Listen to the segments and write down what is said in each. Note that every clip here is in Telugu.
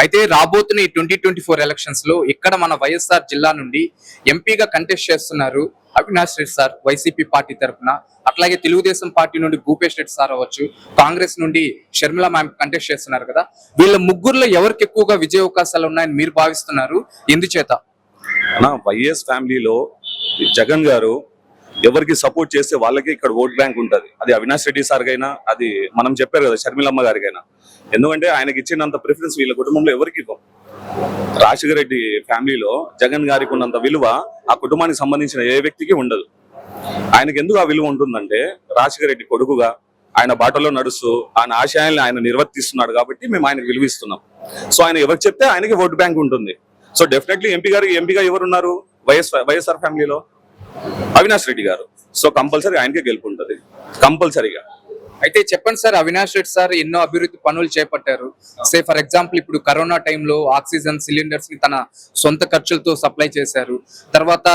అయితే రాబోతున్న ఈ 2024 ఎలక్షన్స్ లో ఇక్కడ మన వైఎస్ఆర్ జిల్లా నుండి ఎంపీగా కంటెస్ట్ చేస్తున్నారు Avinash Reddy sir YCP party తరఫున. అట్లాగే తెలుగుదేశం పార్టీ నుండి భూపేష్ రెడ్డి సార్ అవ్వచ్చు, కాంగ్రెస్ నుండి షర్మిల మ్యామ్ కంటెస్ట్ చేస్తున్నారు కదా. వీళ్ళ ముగ్గురులో ఎవరికి ఎక్కువగా విజయ అవకాశాలు ఉన్నాయని మీరు భావిస్తున్నారు, ఎందుచేత? వైఎస్ ఫ్యామిలీలో జగన్ గారు ఎవరికి సపోర్ట్ చేస్తే వాళ్ళకి ఇక్కడ ఓట్ బ్యాంక్ ఉంటది. అది అవినాష్ రెడ్డి సార్ కైనా, అది మనం చెప్పారు కదా షర్మిలమ్మ గారికైనా. ఎందుకంటే ఆయనకి ఇచ్చినంత ప్రిఫరెన్స్ వీళ్ళ కుటుంబంలో ఎవరికి ఇవ్వం. రాజశేఖర రెడ్డి ఫ్యామిలీలో జగన్ గారికి ఉన్నంత విలువ ఆ కుటుంబానికి సంబంధించిన ఏ వ్యక్తికి ఉండదు. ఆయనకి ఎందుకు ఆ విలువ ఉంటుందంటే రాజశేఖర రెడ్డి కొడుకుగా ఆయన బాటలో నడుస్తూ ఆయన ఆశయాల్ని ఆయన నిర్వర్తిస్తున్నాడు కాబట్టి మేము ఆయనకు విలువిస్తున్నాం. సో ఆయన ఎవరు చెప్తే ఆయనకి ఓట్ బ్యాంక్ ఉంటుంది. సో డెఫినెట్లీ ఎంపీగా ఎవరున్నారు వైఎస్ఆర్ ఫ్యామిలీలో? అవినాష్ రెడ్డి గారు. సో కంపల్సరీ ఆయనకే గెలుపు ఉంటుంది కంపల్సరీగా. అయితే చెప్పండి సార్, అవినాష్ రెడ్డి సార్ ఎన్నో అభివృద్ధి పనులు చేపట్టారు. సే ఫర్ ఎగ్జాంపుల్ ఇప్పుడు కరోనా టైంలో ఆక్సిజన్ సిలిండర్స్ ని తన సొంత ఖర్చులతో సప్లై చేశారు. తర్వాత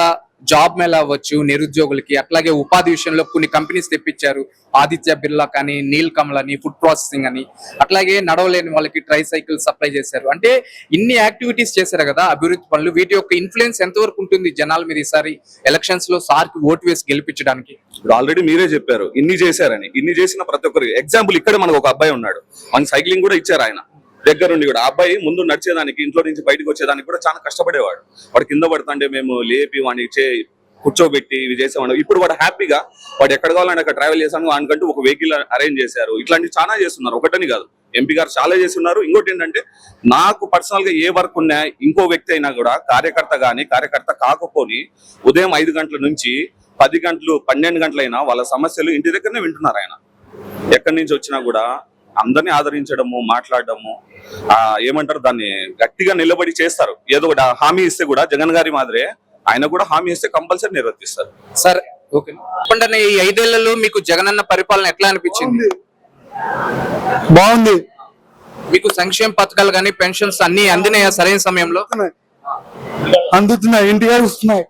జాబ్ మేళా అవ్వచ్చు నిరుద్యోగులకి, అట్లాగే ఉపాధి విషయంలో కొన్ని కంపెనీస్ తెప్పించారు. ఆదిత్య బిర్లా కానీ, నీల్ కమల్ అని, ఫుడ్ ప్రాసెసింగ్ అని, అట్లాగే నడవలేని వాళ్ళకి ట్రై సైకిల్ సప్లై చేశారు. అంటే ఇన్ని యాక్టివిటీస్ చేశారు కదా అభివృద్ధి పనులు. వీటి యొక్క ఇన్ఫ్లుయెన్స్ ఎంతవరకు ఉంటుంది జనాల మీద ఈసారి ఎలక్షన్స్ లో సార్ కి ఓటు వేసి గెలిపించడానికి? ఆల్రెడీ మీరే చెప్పారు ఇన్ని చేశారని. ఇన్ని చేసిన ప్రతి ఒక్కరికి ఎగ్జాంపుల్ ఇక్కడ మనకు ఒక అబ్బాయి ఉన్నాడు, మన సైక్లింగ్ కూడా ఇచ్చారు ఆయన దగ్గరుండి కూడా. ఆ అబ్బాయి ముందు నడిచేదానికి, ఇంట్లో నుంచి బయటకు వచ్చేదానికి కూడా చాలా కష్టపడేవాడు. వాడు కింద పడుతుంటే మేము లేపి వాడిని కూర్చోబెట్టి ఇవి చేసేవాడు. ఇప్పుడు వాడు హ్యాపీగా వాడు ఎక్కడ కావాలంటే అక్కడ ట్రావెల్ చేశాను, వానికంటూ ఒక వెహికల్ అరేంజ్ చేశారు. ఇట్లాంటివి చాలా చేస్తున్నారు, ఒకటని కాదు. ఎంపీ గారు చాలా చేస్తున్నారు. ఇంకోటి ఏంటంటే నాకు పర్సనల్ గా ఏ వర్క్ ఉన్నా ఇంకో వ్యక్తి అయినా కూడా కార్యకర్త కాకపోని ఉదయం 5 గంటల నుంచి 10 గంటలు 12 గంటలైనా వాళ్ళ సమస్యలు ఇంటి దగ్గరనే వింటున్నారు. ఆయన ఎక్కడి నుంచి వచ్చినా కూడా అందరినీ ఆదరించడము, మాట్లాడడము, ఏమంటారు దాన్ని గట్టిగా నిలబడి చేస్తారు. ఏదో ఒకటి హామీ ఇస్తే కూడా జగన్ గారి మాదిరే ఆయన కూడా హామీ ఇస్తే కంపల్సరీ నిర్వర్తిస్తారు. సార్ ఓకే, చెప్పండి, ఈ 5 ఏళ్లలో మీకు జగనన్న పరిపాలన ఎట్లా అనిపించింది? బాగుంది. మీకు సంక్షేమ పథకాలు కానీ పెన్షన్స్ అన్ని అందినాయా సరైన సమయంలో? అందుతున్నాయి, ఇంటిగా వస్తున్నాయి.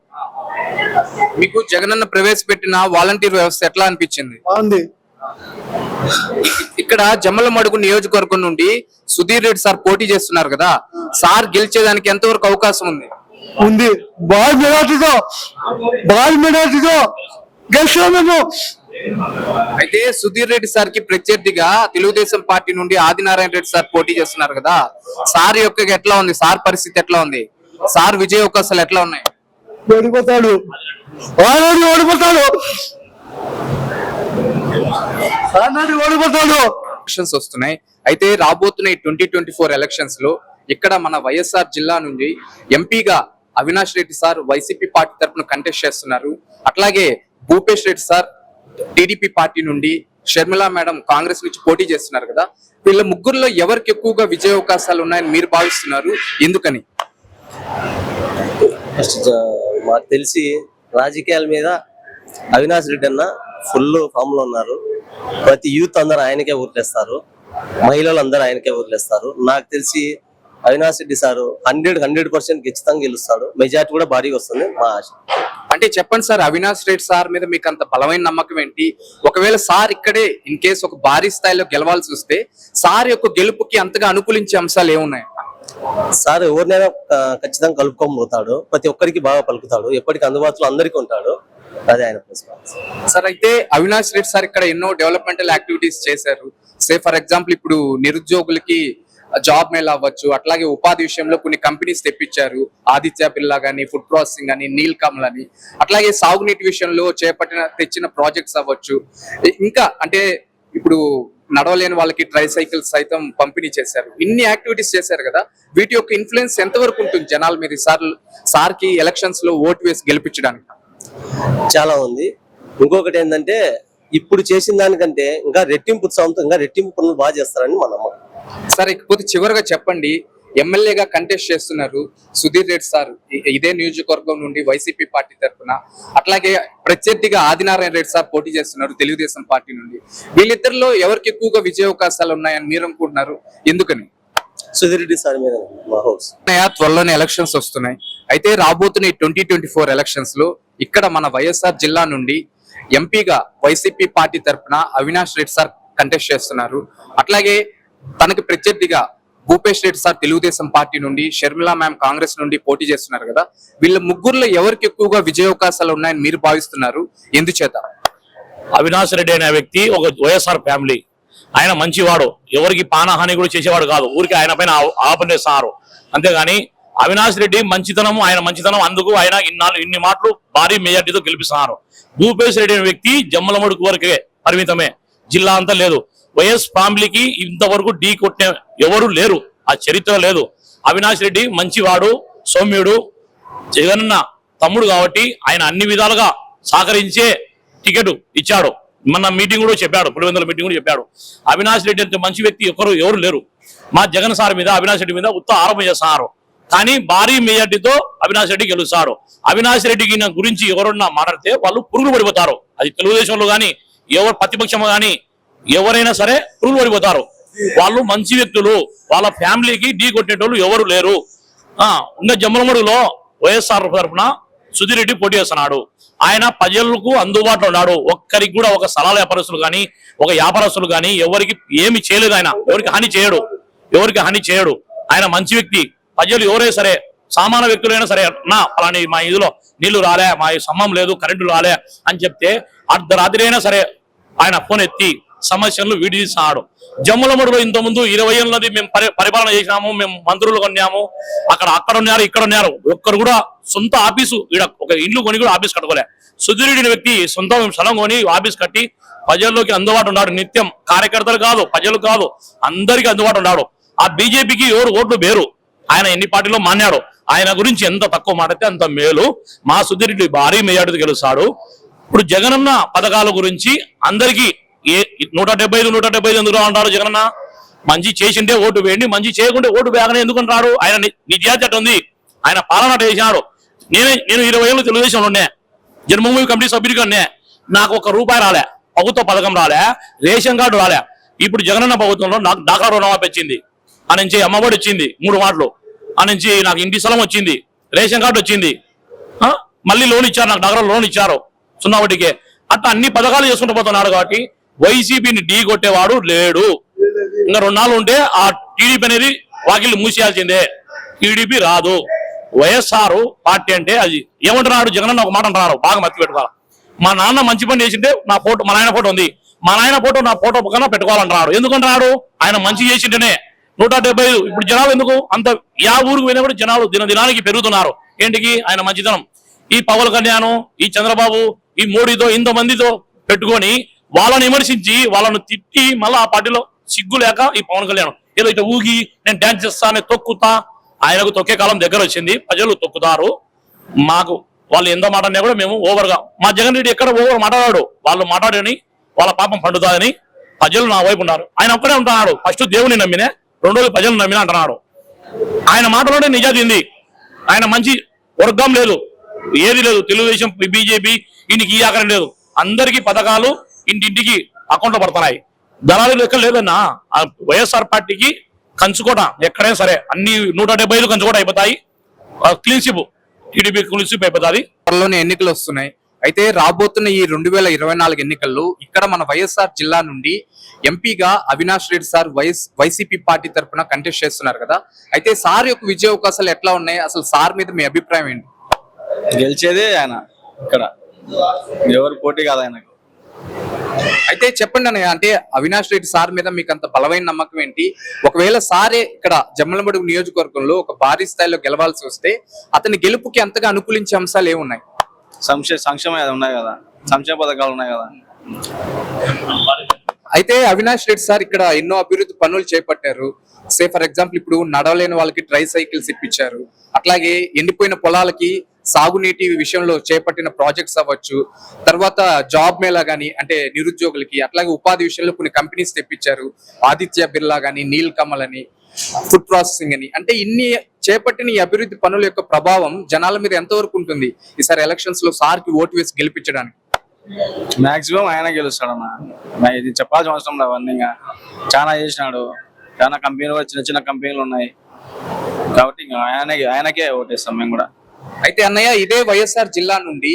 మీకు జగనన్న ప్రవేశపెట్టిన వాలంటీర్ వ్యవస్థ ఎట్లా అనిపించింది? బాగుంది. ఇక్కడ జమ్మలమడుగు నియోజకవర్గం నుండి సుధీర్ రెడ్డి సార్ పోటీ చేస్తున్నారు కదా, సార్ గెలిచేదానికి ఎంతవరకు అవకాశం ఉంది? ఉంది. బాగా మెడాటితో గెలిచాము. అయితే సుధీర్ రెడ్డి సార్ కి ప్రత్యర్థిగా తెలుగుదేశం పార్టీ నుండి ఆదినారాయణ రెడ్డి సార్ పోటీ చేస్తున్నారు కదా, సార్ యొక్క ఎట్లా ఉంది? సార్ పరిస్థితి ఎట్లా ఉంది? సార్ విజయ అవకాశాలు ఎట్లా ఉన్నాయి? ఓడిపోతాడు. ఎలక్షన్స్ వస్తున్నాయి. అయితే రాబోతున్న ఈ 2024 ఎలక్షన్స్ లో ఇక్కడ మన వైఎస్ఆర్ జిల్లా నుండి ఎంపీగా Avinash Reddy sir YCP party తరఫున కంటెస్ట్ చేస్తున్నారు. అట్లాగే Bhupesh Reddy sir TDP party నుండి, షర్మిల మేడం కాంగ్రెస్ నుంచి పోటీ చేస్తున్నారు కదా. వీళ్ళ ముగ్గురులో ఎవరికి ఎక్కువగా విజయ అవకాశాలు ఉన్నాయని మీరు భావిస్తున్నారు, ఎందుకని? మాకు తెలిసి రాజకీయాల మీద అవినాష్ రెడ్డి అన్న ఫుల్ ఫామ్ లో ఉన్నారు. ప్రతి యూత్ అందరూ ఆయనకే ఓట్లేస్తారు, మహిళలు అందరూ ఆయనకే ఓట్లేస్తారు. నాకు తెలిసి అవినాష్ రెడ్డి సారు 100% ఖచ్చితంగా గెలుస్తాడు. మెజార్టీ కూడా భారీగా వస్తుంది మా ఆశ. అంటే చెప్పండి సార్, అవినాష్ రెడ్డి సార్ మీద మీకు అంత బలమైన నమ్మకం ఏంటి? ఒకవేళ సార్ ఇక్కడే ఇన్ కేసు ఒక భారీ స్థాయిలో గెలవాల్సి వస్తే సార్ యొక్క గెలుపుకి అంతగా అనుకూలించే అంశాలు ఏమున్నాయి? సార్ ఎవరినైనా ఖచ్చితంగా కలుపుకొని పోతాడు, ప్రతి ఒక్కరికి బాగా పలుకుతాడు, ఎప్పటికీ అందుబాటులో అందరికీ ఉంటాడు. అదే ఆయన సార్. అయితే అవినాష్ రెడ్డి సార్ ఇక్కడ ఎన్నో డెవలప్మెంటల్ యాక్టివిటీస్ చేశారు. సే ఫర్ ఎగ్జాంపుల్ ఇప్పుడు నిరుద్యోగులకి జాబ్ మేళా అవ్వచ్చు, అట్లాగే ఉపాధి విషయంలో కొన్ని కంపెనీస్ తెప్పించారు. ఆదిత్య బిర్లా కానీ, ఫుడ్ ప్రాసెసింగ్ అని, నీల్ కమల్ అని, అట్లాగే సాగునీటి విషయంలో తెచ్చిన ప్రాజెక్ట్స్ అవ్వచ్చు. ఇంకా అంటే ఇప్పుడు నడవలేని వాళ్ళకి ట్రై సైకిల్స్ సైతం పంపిణీ చేశారు. ఇన్ని యాక్టివిటీస్ చేశారు కదా, వీటి యొక్క ఇన్ఫ్లుయెన్స్ ఎంతవరకు ఉంటుంది జనాల మీద సార్ కి ఎలక్షన్స్ లో ఓటు వేసి గెలిపించడానికి? చాలా ఉంది. ఇంకొకటి ఏంటంటే ఇప్పుడు చేసిన దానికంటే ఇంకా రెట్టింపు ఉత్సాహంతో ఇంకా రెట్టింపు పనులు బాగా చేస్తారని మా నమ్మకం. సార్ ఇకపోతే చివరిగా చెప్పండి, ఎమ్మెల్యేగా కంటెస్ట్ చేస్తున్నారు సుధీర్ రెడ్డి సార్ ఇదే నియోజకవర్గం నుండి వైసీపీ పార్టీ తరఫున, అట్లాగే ప్రత్యర్థిగా ఆదినారాయణ రెడ్డి సార్ పోటీ చేస్తున్నారు తెలుగుదేశం పార్టీ నుండి. వీళ్ళిద్దరిలో ఎవరికి ఎక్కువగా విజయ అవకాశాలు ఉన్నాయని మీరు అనుకుంటున్నారు, ఎందుకని? సుధీర్ రెడ్డి సార్ మీద మా హౌస్. త్వరలోనే ఎలక్షన్స్ వస్తున్నాయి. అయితే రాబోతున్న ఈ 2024 ఎలక్షన్స్ లో ఇక్కడ మన వైఎస్ఆర్ జిల్లా నుండి ఎంపీగా వైసీపీ పార్టీ తరఫున అవినాష్ రెడ్డి సార్ కంటెస్ట్ చేస్తున్నారు. అట్లాగే తనకి ప్రత్యర్థిగా భూపేష్ రెడ్డి సార్ తెలుగుదేశం పార్టీ నుండి, షర్మిలా మ్యామ్ కాంగ్రెస్ నుండి పోటీ చేస్తున్నారు కదా, వీళ్ళ ముగ్గురులో ఎవరికి ఎక్కువగా విజయావకాశాలు ఉన్నాయని మీరు భావిస్తున్నారు? ఎందుచేత? అవినాష్ రెడ్డి అనే వ్యక్తి ఒక వైఎస్ఆర్ ఫ్యామిలీ. ఆయన మంచివాడు, ఎవరికి పానహాని కూడా చేసేవాడు కాదు, ఊరికి ఆయన పైన ఆపణ చేస్తున్నారు అంతేగాని అవినాష్ రెడ్డి మంచితనం, ఆయన మంచితనం, అందుకు ఆయన ఇన్ని మాటలు భారీ మెజార్టీతో గెలిపిస్తున్నారు. భూపేష్ రెడ్డి అనే వ్యక్తి జమ్మలమడుగు వరకే పరిమితమే, జిల్లా అంతా లేదు. వైఎస్ ఫ్యామిలీకి ఇంతవరకు ఢీ కొట్టిన ఎవరు లేరు, ఆ చరిత్ర లేదు. అవినాష్ రెడ్డి మంచివాడు, సౌమ్యుడు, జగనన్న తమ్ముడు కాబట్టి ఆయన అన్ని విధాలుగా సహకరించే టికెట్ ఇచ్చాడు. మన మీటింగ్ కూడా చెప్పాడు, పులివెందుల మీటింగ్ కూడా చెప్పాడు. అవినాష్ రెడ్డి అంటే మంచి వ్యక్తి ఎవరు లేరు. మా జగన్ సార్ మీద, అవినాష్ రెడ్డి మీద ఉత్త ఆరోపణ చేస్తున్నారు, కానీ భారీ మెజార్టీతో అవినాష్ రెడ్డి గెలుస్తాడు. అవినాష్ రెడ్డికి గురించి ఎవరన్నా మాట్లాడితే వాళ్ళు పురుగులు పడిపోతారు. అది తెలుగుదేశంలో కానీ ఎవరు ప్రతిపక్షం కానీ ఎవరైనా సరే పురుగులు పడిపోతారు. వాళ్ళు మంచి వ్యక్తులు, వాళ్ళ ఫ్యామిలీకి ఢీ కొట్టేటోళ్ళు ఎవరు లేరు. ఇంకా జమ్మలమడుగులో వైఎస్ఆర్ తరఫున సుధీర్ రెడ్డి పోటీ చేస్తున్నాడు. ఆయన ప్రజలకు అందుబాటులో ఉన్నాడు. ఒక్కరికి కూడా ఒక స్థలాల వ్యాపారస్తులు కానీ ఒక వ్యాపారస్తులు కానీ ఎవరికి ఏమి చేయలేదు. ఆయన ఎవరికి హాని చేయడు. ఆయన మంచి వ్యక్తి. ప్రజలు ఎవరైనా సరే, సామాన్య వ్యక్తులైనా సరే, అలాని మా ఇదిలో నీళ్లు రాలే, మా స్తంభం లేదు, కరెంటు రాలే అని చెప్తే అర్ధరాత్రి అయినా సరే ఆయన ఫోన్ ఎత్తి సమస్యలను వీడిస్తున్నాడు. జమ్మలమడుగులో ఇంతకుముందు 20 ఏళ్ళది మేము పరిపాలన చేసినాము, మేము మంత్రులు కొన్నాము, అక్కడ ఉన్నారు, ఇక్కడ ఉన్నారు, ఒక్కరు కూడా సొంత ఆఫీసు, ఇక్కడ ఒక ఇల్లు కొని కూడా ఆఫీస్ కట్టుకోలే. సుధీరుడి వ్యక్తి సొంత స్థలం కొని ఆఫీస్ కట్టి ప్రజల్లోకి అందుబాటు ఉన్నాడు. నిత్యం కార్యకర్తలు కాదు, ప్రజలు కాదు, అందరికీ అందుబాటు ఉన్నాడు. ఆ బీజేపీకి ఎవరు ఓట్లు వేరు. ఆయన ఎన్ని పార్టీలో మాన్నాడు. ఆయన గురించి ఎంత తక్కువ మాట్లాడితే అంత మేలు. మా సుధీరుడి భారీ మెజార్టీతో గెలుస్తాడు. ఇప్పుడు జగనన్న పథకాల గురించి అందరికీ 175 ఎందుకు అంటారు? జగనన్న మంచి చేసింటే ఓటు వేయండి, మంచి చేయకుంటే ఓటు వేయగానే ఎందుకు అంటారు? ఆయన నిజాయితీ అట్ట ఉంది, ఆయన పాలన చేసినాడు. నేను 20 ఏళ్ళు తెలుగుదేశంలో ఉన్నా, జన్మభూమి కమిటీ సభ్యుడిగా ఉన్నా, నాకు ₹1 రాలే, ప్రభుత్వ పథకం రాలే, రేషన్ కార్డు రాలే. ఇప్పుడు జగనన్న ప్రభుత్వంలో నాకు డాక్రా రుణమాఫీ వచ్చింది, ఆ నుంచి అమ్మఒడి వచ్చింది 3 మాటలు, ఆ నుంచి నాకు ఇంటి స్థలం వచ్చింది, రేషన్ కార్డు వచ్చింది, మళ్ళీ లోన్ ఇచ్చారు, నాకు డాక్రా లోన్ ఇచ్చారు 0 వడ్డీకే. అట్లా అన్ని పథకాలు చేసుకుంటూ పోతున్నాడు. కాబట్టి వైసీపీని ఢీ కొట్టేవాడు లేడు. ఇంకా 2 నాళ్ళు ఉంటే ఆ టీడీపీ అనేది వాకిళ్ళు మూసేయాల్సిందే. టీడీపీ రాదు. వైఎస్ఆర్ పార్టీ అంటే అది ఏమంటున్నాడు జగనన్న? ఒక మాట అంటున్నారు, బాగా మర్చి పెట్టుకోవాలి. మా నాన్న మంచి పని చేసింటే నా ఫోటో, మా నాయన ఫోటో ఉంది, మా నాయన ఫోటో నా ఫోటో పక్కన పెట్టుకోవాలంటున్నాడు. ఎందుకంటున్నాడు? ఆయన మంచి చేసింటేనే 175. ఇప్పుడు జనాలు ఎందుకు అంత, ఊరికి పోయినప్పుడు జనాలు దినానికి పెరుగుతున్నారు. ఏంటికి? ఆయన మంచితనం. ఈ పవన్ కళ్యాణ్, ఈ చంద్రబాబు, ఈ మోడీతో ఇంతమందితో పెట్టుకొని వాళ్ళని విమర్శించి వాళ్ళను తిట్టి మళ్ళీ ఆ పార్టీలో సిగ్గు లేక ఈ పవన్ కళ్యాణ్ ఏదో ఇట్లా ఊగి నేను డాన్స్ చేస్తానే తొక్కుతా. ఆయనకు తొక్కే కాలం దగ్గర వచ్చింది, ప్రజలు తొక్కుతారు. మాకు వాళ్ళు ఎంత మాట్లాడినా కూడా మేము ఓవర్గా, మా జగన్ రెడ్డి ఎక్కడ ఓవర్ మాట్లాడాడు, వాళ్ళు మాట్లాడని వాళ్ళ పాపం పండుతాదని ప్రజలు నా వైపు ఉన్నారు. ఆయన ఒక్కడే ఉంటున్నాడు. ఫస్ట్ దేవుని నమ్మినే, రెండోది ప్రజలు నమ్మినా అంటున్నాడు. ఆయన మాటలోనే నిజాది ఉంది. ఆయన మంచి వర్గం లేదు, ఏది లేదు. తెలుగుదేశం, బీజేపీ ఇంటికి ఈ ఆకారం లేదు. అందరికీ పథకాలు ఇంటింటికి అకౌంట్లో పడుతున్నాయి. దళాలు లెక్క లేదన్నా. వైఎస్ఆర్ పార్టీకి కంచుకోట ఎక్కడైనా సరే అన్ని 175 కంచుకోట అయిపోతాయి. Clean ship, TDP clean ship అయిపోతుంది. త్వరలోనే ఎన్నికలు వస్తున్నాయి. అయితే రాబోతున్న ఈ 2024 ఎన్నికల్లో ఇక్కడ మన వైఎస్ఆర్ జిల్లా నుండి ఎంపీగా Avinash Reddy sir YCP party తరఫున కంటెస్ట్ చేస్తున్నారు కదా. అయితే సార్ యొక్క విజయ అవకాశాలు ఎట్లా ఉన్నాయి? అసలు సార్ మీద మీ అభిప్రాయం ఏంటి? గెలిచేదే ఆయన, ఇక్కడ ఎవరు పోటీ కాదు ఆయనకు. అయితే చెప్పండి అన్నయ్య, అంటే అవినాష్ రెడ్డి సార్ మీద మీకు అంత బలమైన నమ్మకం ఏంటి? ఒకవేళ సారే ఇక్కడ జమ్మలమడుగు నియోజకవర్గంలో ఒక భారీ స్థాయిలో గెలవాల్సి వస్తే అతని గెలుపుకి అంతగా అనుకూలించే అంశాలు ఏమున్నాయి? సంక్షేమ ఉన్నాయి కదా, సంక్షేమ పథకాలు ఉన్నాయి కదా. అయితే అవినాష్ రెడ్డి సార్ ఇక్కడ ఎన్నో అభివృద్ధి పనులు చేపట్టారు. సే ఫర్ ఎగ్జాంపుల్ ఇప్పుడు నడవలేని వాళ్ళకి ట్రై సైకిల్స్ ఇప్పించారు. అట్లాగే ఎండిపోయిన పొలాలకి సాగునీటి విషయంలో చేపట్టిన ప్రాజెక్ట్స్ అవ్వచ్చు, తర్వాత జాబ్ మేళా గానీ అంటే నిరుద్యోగులకి, అట్లాగే ఉపాధి విషయంలో కొన్ని కంపెనీస్ తెప్పించారు. ఆదిత్య బిర్లా గానీ, నీల్ కమల్ అని, ఫుడ్ ప్రాసెసింగ్ అని. అంటే ఇన్ని చేపట్టిన ఈ అభివృద్ధి పనుల యొక్క ప్రభావం జనాల మీద ఎంతవరకు ఉంటుంది ఈసారి ఎలక్షన్స్ లో సార్ కి ఓటు వేసి గెలిపించడానికి? మాక్సిమం ఆయన గెలుస్తాడన్న, ఇది చెప్పాల్సిన అవసరం లేదు. అవన్నీ చాలా చేసినాడు, చాలా కంపెనీలు, చిన్న చిన్న కంపెనీలు ఉన్నాయి కాబట్టి ఆయనకే ఓటేస్తాం మేము కూడా. అయితే అన్నయ్య, ఇదే వైఎస్ఆర్ జిల్లా నుండి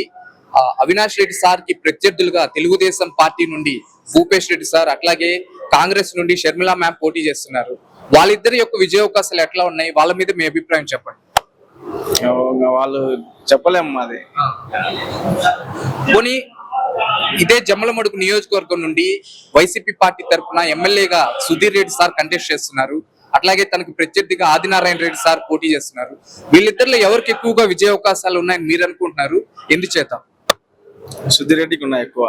అవినాష్ రెడ్డి సార్ కి ప్రత్యర్థులుగా తెలుగుదేశం పార్టీ నుండి భూపేష్ రెడ్డి సార్, అట్లాగే కాంగ్రెస్ నుండి షర్మిలా మ్యామ్ పోటీ చేస్తున్నారు. వాళ్ళిద్దరి యొక్క విజయ అవకాశాలు ఎట్లా ఉన్నాయి, వాళ్ళ మీద మీ అభిప్రాయం చెప్పండి. ఇంకా వాళ్ళు చెప్పలేము అది. పోనీ ఇదే జమ్మలమడుగు నియోజకవర్గం నుండి వైసీపీ పార్టీ తరఫున ఎమ్మెల్యేగా సుధీర్ రెడ్డి సార్ కంటెస్ట్ చేస్తున్నారు, అట్లాగే తనకు ప్రత్యర్థిగా ఆదినారాయణ రెడ్డి సార్ పోటీ చేస్తున్నారు. వీళ్ళిద్దరిలో ఎవరికి ఎక్కువగా విజయ అవకాశాలు ఉన్నాయని మీరు అనుకుంటున్నారు, ఎందుచేత? సుధీర్ రెడ్డికి ఉన్నాయి ఎక్కువ.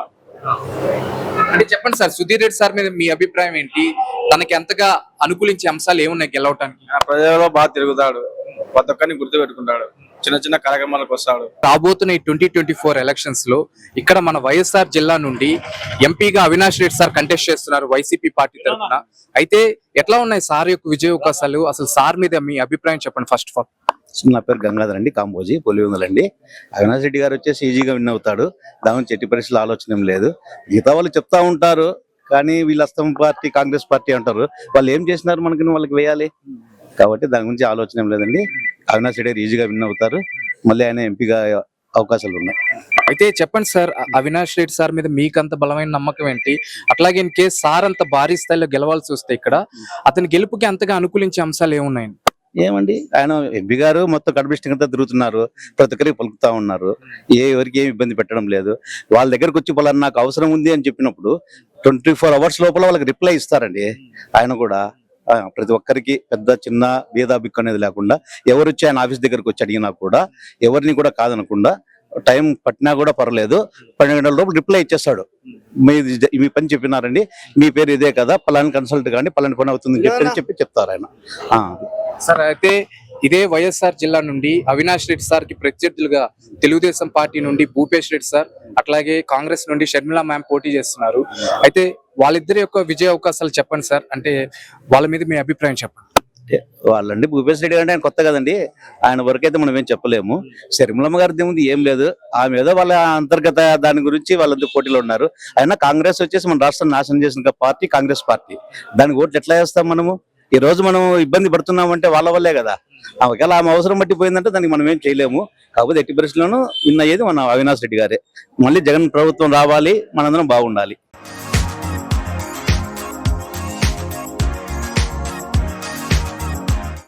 అంటే చెప్పండి సార్, సుధీర్ రెడ్డి సార్ మీద మీ అభిప్రాయం ఏంటి? తనకి ఎంతగా అనుకూలించే అంశాలు ఏమున్నాయి గెలవటానికి? ఆ ప్రజలలో బాగా తిరుగుతాడు, ప్రతి ఒక్కరిని గుర్తు పెట్టుకుంటాడు, చిన్న చిన్న కార్యక్రమాలకు వస్తాడు. రాబోతున్న ఈ 2024 ఎలక్షన్స్ లో ఇక్కడ మన వైఎస్ఆర్ జిల్లా నుండి ఎంపీగా అవినాష్ రెడ్డి సార్ కంటెస్ట్ చేస్తున్నారు వైసీపీ పార్టీ తరఫున. అయితే ఎట్లా ఉన్నాయి సార్ యొక్క విజయ అవకాశాలు? అసలు సార్ మీద మీ అభిప్రాయం చెప్పండి ఫస్ట్ ఆఫ్ ఆల్. నా పేరు గంగాధర్ అండి, కాంబోజీ పొలివందలండి. అవినాష్ రెడ్డి గారు వచ్చేసి ఈజీగా విన్ అవుతాడు, దాని చెట్టి పరిస్థితులు ఆలోచన ఏం లేదు. మిగతా వాళ్ళు చెప్తా ఉంటారు కానీ వీళ్ళు అస్తం పార్టీ కాంగ్రెస్ పార్టీ అంటారు, వాళ్ళు ఏం చేసినారు మనకి వాళ్ళకి వేయాలి, కాబట్టి దాని గురించి ఆలోచన ఏం లేదండి. అవినాష్ రెడ్డి గారు ఈజీగా విన్ అవుతారు, మళ్ళీ ఆయన ఎంపీగా అవకాశాలు ఉన్నాయి. అయితే చెప్పండి సార్, అవినాష్ రెడ్డి సార్ మీద మీకు అంత బలమైన నమ్మకం ఏంటి? అట్లాగే ఇన్ కేసు సార్ అంత భారీ స్థాయిలో గెలవాల్సి వస్తే ఇక్కడ అతని గెలుపుకి అంతగా అనుకూలించే అంశాలు ఏమున్నాయండి? ఏమండి, ఆయన ఎంపీ గారు మొత్తం కనిపిస్తే తిరుగుతున్నారు, ప్రతి ఒక్కరికి పలుకుతా ఉన్నారు, ఎవరికి ఏమి ఇబ్బంది పెట్టడం లేదు. వాళ్ళ దగ్గరకు వచ్చి వాళ్ళని నాకు అవసరం ఉంది అని చెప్పినప్పుడు 24 hours లోపల వాళ్ళకి రిప్లై ఇస్తారండి. ఆయన కూడా ప్రతి ఒక్కరికి పెద్ద చిన్న భేదా బిక్కు అనేది లేకుండా ఎవరు వచ్చి ఆయన ఆఫీస్ దగ్గరకు వచ్చి అడిగినా కూడా ఎవరిని కూడా కాదనకుండా టైం పట్టినా కూడా పర్లేదు 12 గంటల లోపు రిప్లై ఇచ్చేస్తాడు. మీ పని చెప్పినారండి, మీ పేరు ఇదే కదా, పలాని కన్సల్ట్ కానీ పలాని పని అవుతుంది చెప్పి చెప్తారు ఆయన. సార్ అయితే ఇదే వైఎస్ఆర్ జిల్లా నుండి అవినాష్ రెడ్డి సార్ కి ప్రత్యర్థులుగా తెలుగుదేశం పార్టీ నుండి భూపేష్ రెడ్డి సార్, అట్లాగే కాంగ్రెస్ నుండి షర్మిలా మ్యామ్ పోటీ చేస్తున్నారు. అయితే వాళ్ళిద్దరి యొక్క విజయ అవకాశాలు చెప్పండి సార్, అంటే వాళ్ళ మీద మీ అభిప్రాయం చెప్పండి. వాళ్ళండి భూపేష్ రెడ్డి అంటే ఆయన కొత్త కదండి, ఆయన వరకు అయితే మనం ఏం చెప్పలేము. షర్మిలమ్మ గారి ముందు ఏం లేదు, ఆమె ఏదో వాళ్ళ అంతర్గత దాని గురించి వాళ్ళందరూ పోటీలో ఉన్నారు. అయినా కాంగ్రెస్ వచ్చేసి మన రాష్ట్రం నాశనం చేసిన పార్టీ కాంగ్రెస్ పార్టీ, దానికి ఓట్లు ఎట్లా వేస్తాం మనము? ఈ రోజు మనం ఇబ్బంది పడుతున్నామంటే వాళ్ళ వల్లే కదా. ఒకవేళ ఆమె అవసరం బట్టి పోయిందంటే దానికి మనం ఏం చేయలేము. కాకపోతే ఎట్టి పరిస్థితుల్లోనూ విన్ అయ్యేది మన అవినాష్ రెడ్డి గారే. మళ్ళీ జగన్ ప్రభుత్వం రావాలి, మనందరం బాగుండాలి.